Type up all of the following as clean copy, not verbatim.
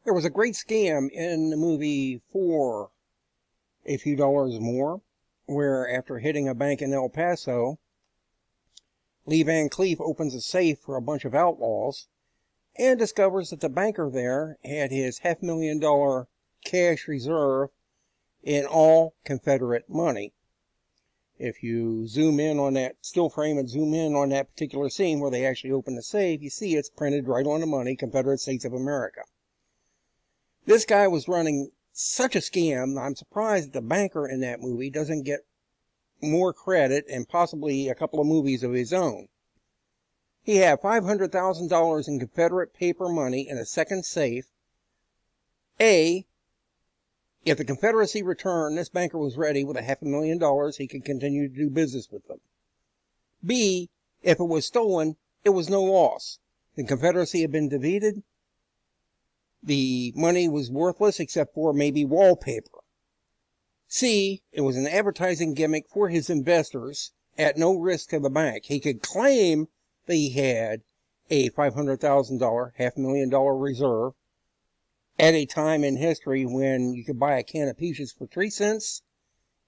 There was a great scam in the movie For a Few Dollars More, where after hitting a bank in El Paso, Lee Van Cleef opens a safe for a bunch of outlaws and discovers that the banker there had his $500,000 cash reserve in all Confederate money. If you zoom in on that still frame and zoom in on that particular scene where they actually open the safe, you see it's printed right on the money, Confederate States of America. This guy was running such a scam, I'm surprised that the banker in that movie doesn't get more credit and possibly a couple of movies of his own. He had $500,000 in Confederate paper money in a second safe. A, if the Confederacy returned, this banker was ready with $500,000, he could continue to do business with them. B, if it was stolen, it was no loss. The Confederacy had been defeated. The money was worthless except for maybe wallpaper. C, it was an advertising gimmick for his investors at no risk to the bank. He could claim that he had a $500,000, $500,000 reserve at a time in history when you could buy a can of peaches for 3 cents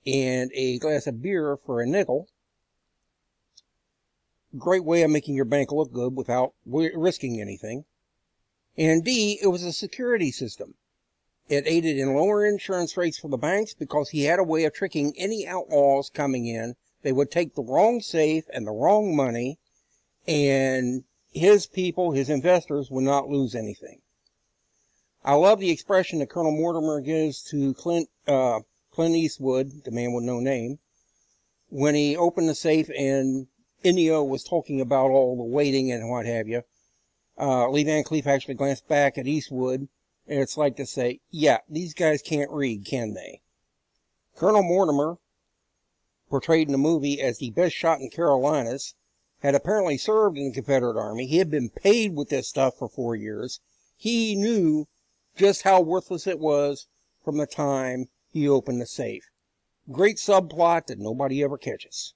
and a glass of beer for a nickel. Great way of making your bank look good without risking anything. And D, it was a security system. It aided in lower insurance rates for the banks because he had a way of tricking any outlaws coming in. They would take the wrong safe and the wrong money, and his people, his investors, would not lose anything. I love the expression that Colonel Mortimer gives to Clint Eastwood, the man with no name, when he opened the safe and Ennio was talking about all the waiting and what have you. Lee Van Cleef actually glanced back at Eastwood, and it's like to say, yeah, these guys can't read, can they? Colonel Mortimer, portrayed in the movie as the best shot in Carolinas, had apparently served in the Confederate Army. He had been paid with this stuff for 4 years. He knew just how worthless it was from the time he opened the safe. Great subplot that nobody ever catches.